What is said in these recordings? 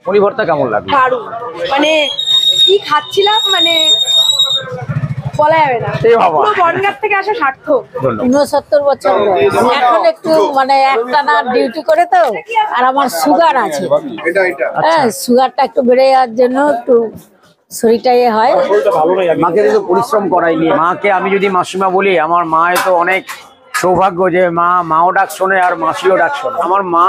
পনির ভর্তা কেমন লাগলো? দারুণ, মানে কি খাচ্ছিলাম মানে বলা যাবে না, পুরো বনগাঁ থেকে আসা সার্থক। 69 বছর বয়স, এখন একটু মানে একটানা ডিউটি করে তো, আর আমার সুগার আছে, হ্যাঁ সুগারটা একটু বেড়ে যাওয়ার জন্য একটু শরীরটা হয়। মাকে তো পরিশ্রম করাইনি, মাকে আমি যদি মাসিমা বলি, আমার মায়ের তো অনেক সৌভাগ্য যে মাও ডাক শোনে আর মাসিও ডাক শোনে। আমার মা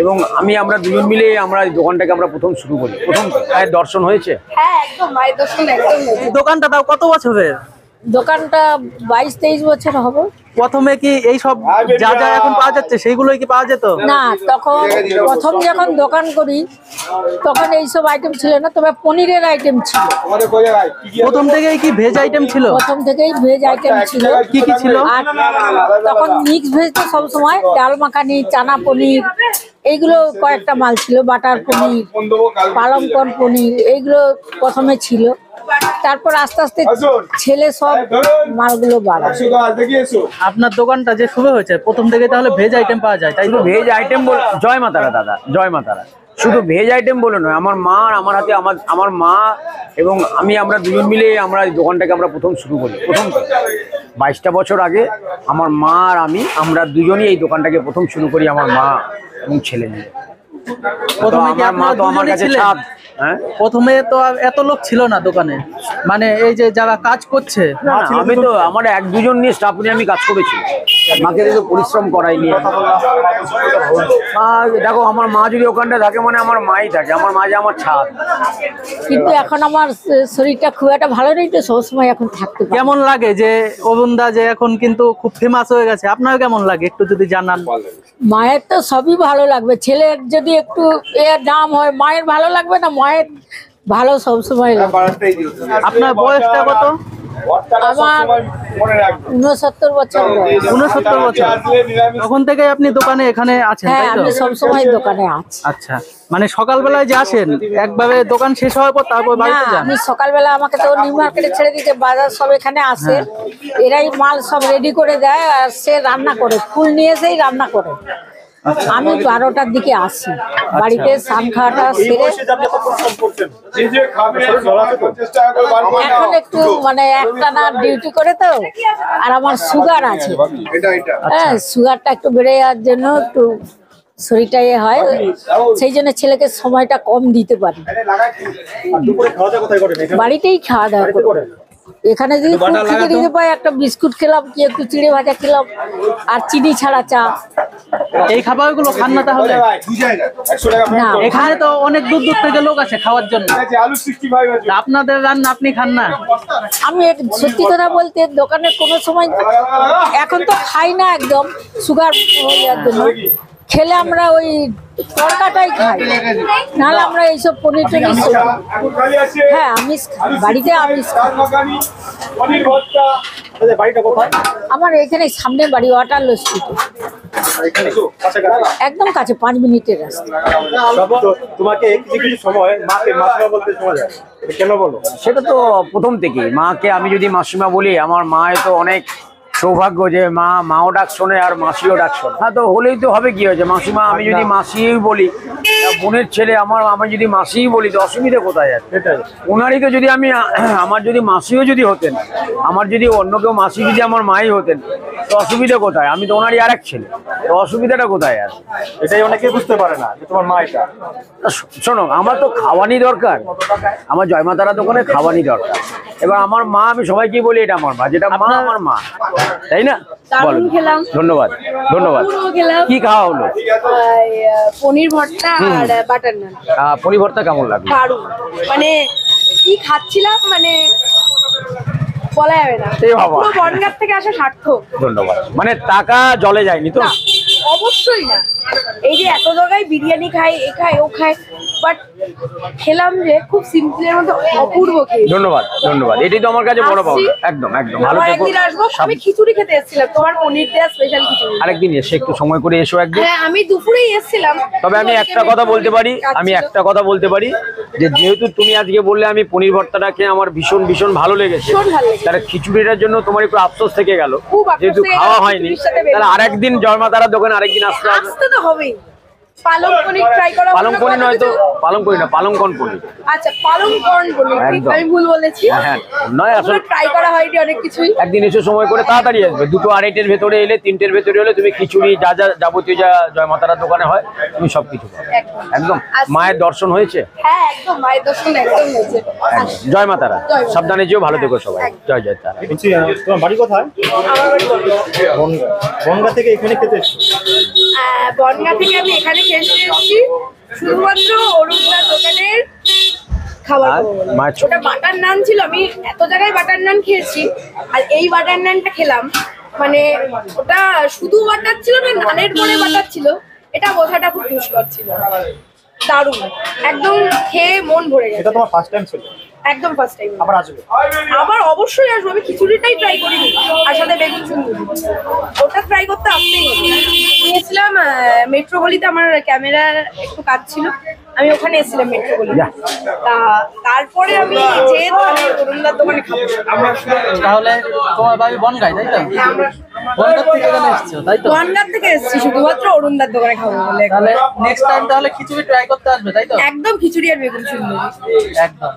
এবং আমরা দুজন মিলে আমরা এই দোকানটাকে আমরা প্রথম শুরু করি। প্রথম মায়ের দর্শন হয়েছে। হ্যাঁ একদম, মায়ের দর্শন একদম হয়েছে। দোকানটা তাও কত বছরের? দোকানটা 22-23 বছর হবে। প্রথমে কি এই সব যা যা এখন পাওয়া যাচ্ছে সেইগুলোই কি পাওয়া যেত? না, তখন প্রথম যখন দোকান করি তখন এইসব আইটেম ছিল না, তবে পনিরের আইটেম ছিল। প্রথম থেকেই কি ভেজ আইটেম ছিল? প্রথম থেকেই ভেজ আইটেম ছিল। কি কি ছিল? আর তখন মিক্স ভেজ তো সবসময়, ডাল মাখানি, চানা পনির, এইগুলো কয়েকটা মাল ছিল, বাটার পনির, পালংকন পনির, এইগুলো প্রথমে ছিল। তারপর আস্তে আস্তে ছেলে সব মালগুলো বাড়ায়। আপনার দোকানটা যে শুরু হয়েছে প্রথম থেকে তাহলে ভেজ আইটেম পাওয়া যায়, তাই তো? ভেজ আইটেম বল, জয় মাতারা দাদা, জয় মাতারা। শুধু ভেজ আইটেম বলে নয়, আমার মা আর আমার হাতে আমার মা এবং আমরা দুজন মিলে আমরা এই দোকানটাকে আমরা প্রথম শুরু করি। প্রথম 22টা বছর আগে আমার মা আর আমরা দুজনই এই দোকানটাকে প্রথম শুরু করি, আমার মা এবং ছেলে মিলে। প্রথমে কি মা তো আমার কাছে ছাদ। হ্যাঁ, প্রথমে তো এত লোক ছিল না দোকানে, মানে এই যে যারা কাজ করছে। আমি তো আমার 1-2 জন নিয়ে স্টাফ নিয়ে আমি কাজ করেছি। মাকে তো পরিশ্রম করাইনি। দেখো, আমার মা যদি ওখানটা থাকে মানে আমার মাই থাকে, আমার মা যে আমার ছাদ। কিন্তু এখন আমার শরীরটা খুব একটা ভালো নেই তো, সবসময় এখন থাকতে পারি। কেমন লাগে যে অরুণদা যে এখন কিন্তু খুব ফেমাস হয়ে গেছে, আপনার কেমন লাগে একটু যদি জানান? মায়ের তো সবই ভালো লাগবে, ছেলের যদি একটু এর নাম হয়, মায়ের ভালো লাগবে না? মায়ের ভালো সবসময় লাগবে। আপনার বয়সটা কত? আমার 69 বছর বয়স। 69 বছর। তখন থেকে আপনি দোকানে এখানে আছেন, হ্যাঁ, তাই তো? আমি সবসময় দোকানে আছি। আচ্ছা, মানে সকালবেলায় যে আসেন একভাবে দোকান শেষ হওয়ার পর তারপর বাড়িতে যান? আমি সকালবেলা, আমাকে তো নিউ মার্কেটে ছেড়ে দিতে, বাজার সব এখানে আসে, এরাই মাল সব রেডি করে দেয় আর সে রান্না করে, ফুল নিয়ে এসেই রান্না করে। আমি 12টার দিকে আসি, বাড়িতে স্নান খাওয়াটা সেরে এখন একটু মানে একটানা ডিউটি করে তো, আর আমার সুগার আছে, হ্যাঁ সুগারটা একটু বেড়ে যাওয়ার জন্য একটু শরীরটা হয়, সেই জন্য ছেলেকে সময়টা কম দিতে পারি। বাড়িতেই খাওয়া দাওয়া করি। এখানে যদি খিচুড়ি দিতে পাই, একটা বিস্কুট খেলাম, কি একটু চিড়ে ভাজা খেলাম, আর চিনি ছাড়া চা। এই খাবারগুলো খান না তাহলে? না, এখানে তো অনেক দূর দূর থেকে লোক আসে খাওয়ার জন্য, আপনাদের রান্না আপনি খান না? আমি সত্যি কথা বলতে দোকানে কোনো সময় এখন তো খাই না, একদম সুগার হয়ে যাওয়ার জন্য। খেলে আমরা ওই তরকাটাই খাই, নাহলে আমরা এইসব পনির টনির, হ্যাঁ আমিষ খাই, বাড়িতে আমিষ খাই। আমার এখানে সামনে বাড়ি, ওয়াটারলু স্ট্রিটে, একদম কাছে, 5 মিনিটের রাস্তা। তোমাকে কিছু সময় মাকে মাসিমা বলতে শোনা যায়, কেন বলো? সেটা তো প্রথম থেকেই। মাকে আমি যদি মাসিমা বলি, আমার মায়ের তো অনেক সৌভাগ্য যে মাও ডাক শোনে আর মাসিও ডাক শোনে। হ্যাঁ, তো হলেই তো হবে, কি হয়েছে? মাসিমা, আমি যদি মাসি বলি, বোনের ছেলে আমি যদি মাসি বলি, তো অসুবিধা কোথায় আছে? ওনারই তো যদি আমার যদি মাসিও যদি হতেন, আমার যদি অন্য কেউ মাসি যদি আমার মাই হতেন, তো অসুবিধা কোথায়? আমি তো ওনারই আরেক ছেলে, তো অসুবিধাটা কোথায় আছে? এটাই অনেকে বুঝতে পারে না যে তোমার মা এটা। শোনো, আমার তো খাওয়ানি দরকার, আমার জয়মাতারা দোকানে খাওয়ানি দরকার। এবার আমার মা, আমি সবাইকে বলি এটা আমার মা, যেটা মা আমার মা, তাই না? বলো। ধন্যবাদ, ধন্যবাদ। কি খাওয়া হলো? পনির ভর্তা আর বাটার নান। পনির ভর্তা কেমন লাগলো? দারুণ, মানে কি খাচ্ছিলাম মানে বলা যাবে না, পুরো বনগাঁ থেকে আসা সার্থক। ধন্যবাদ। মানে টাকা জলে যায়নি তো? অবশ্যই না। এই যে এত জায়গায় বিরিয়ানি খাই, এ খাই ও খাই, বাট খেলাম যে খুব সিম্পলের মধ্যে অপূর্ব। ধন্যবাদ, ধন্যবাদ। এটাই তো আমার কাছে বড় পাওয়া। একদম একদম ভালো থেকো। একদিন আসবো, আমি খিচুড়ি খেতে এসেছিলাম, তোমার পনির দেয়া স্পেশাল খিচুড়ি। আরেকদিন এসে একটু সময় করে এসো একদিন। হ্যাঁ, আমি দুপুরেই এসেছিলাম। তবে আমি একটা কথা বলতে পারি, যে যেহেতু তুমি আজকে বললে আমি পনির ভর্তাটা খেয়ে আমার ভীষণ ভীষণ ভালো লেগেছে, তাহলে খিচুড়িটার জন্য তোমার একটু আফসোস থেকে গেল, যেহেতু খাওয়া হয়নি। তাহলে আরেকদিন জয়মাতারা দোকানে আরেকদিন আসতে তো হবেই। পালং পনির ট্রাই করা পালং পনির নয় তো, পালং পনির না, পালংকন পনির। আচ্ছা পালং কর্ন পনির, ঠিক, একদম। আমি ভুল বলেছি। হ্যাঁ নয়, আসলে ট্রাই করা হয়নি অনেক কিছুই। একদিন এসে সময় করে তাড়াতাড়ি আসবে, 2টো 2:30-এর ভেতরে এলে, 3টের ভেতরে হলে তুমি খিচুড়ি যা যা যাবতীয় যা জয় মাতারার দোকানে হয় তুমি সবকিছু পাবে। একদম। একদম। আচ্ছা। মায়ের দর্শন হয়েছে? হ্যাঁ একদম, মায়ের দর্শন একদম হয়েছে। একদম। জয় মাতারা, জয় মাতা। সাবধানে যেও, ভালো থেকো সবাই। জয় জয় তারা। বলছি তোমার বাড়ি কোথায়? আমার বাড়ি বনগাঁ। বনগাঁ। বনগাঁ থেকে এখানে খেতে এসছো? বনগাঁ থেকে আমি এখানে খেতে এসেছি শুধুমাত্র অরুণদার দোকানের খাবার আর খাবো বলে। মায়ের ছোট- ওটা বাটার নান ছিল, আমি এত জায়গায় বাটার নান খেয়েছি, আর এই বাটার নানটা খেলাম, মানে ওটা শুধু বাটার ছিল না, নানের পরে বাটার ছিল, এটা বোঝাটা খুব দুষ্কর ছিল। দারুণ, একদম খেয়ে মন ভরে এটা গেছে। তোমার ফার্স্ট টাইম ছিল? একদম ফার্স্ট টাইম। আবার আসবে? আবার অবশ্যই আসবো, আমি খিচুড়িটাই ট্রাই করিনি, আর সাথে বেগুন চুন্দুরি, ওটা ট্রাই করতে আসতেই হবে। গিয়েছিলাম মেট্রোপলিতে, আমার ক্যামেরার একটু কাজ ছিল, আমি ওখানে এসেছিলাম মেট্রোপলিতে। তারপরে আমি যে অরুণদার দোকানে খাবো। তাহলে তোমার বাড়ি বনগাঁয়, তাই তো? বনগাঁ থেকে এখানে এসছো, তাই তো? বনগাঁ থেকে এসেছি শুধুমাত্র অরুণদার দোকানে খাবো বলে। তাহলে নেক্সট টাইম তাহলে খিচুড়ি ট্রাই করতে আসবে, তাই তো? একদম খিচুড়ি আর বেগুন চুন্দুরি। একদম।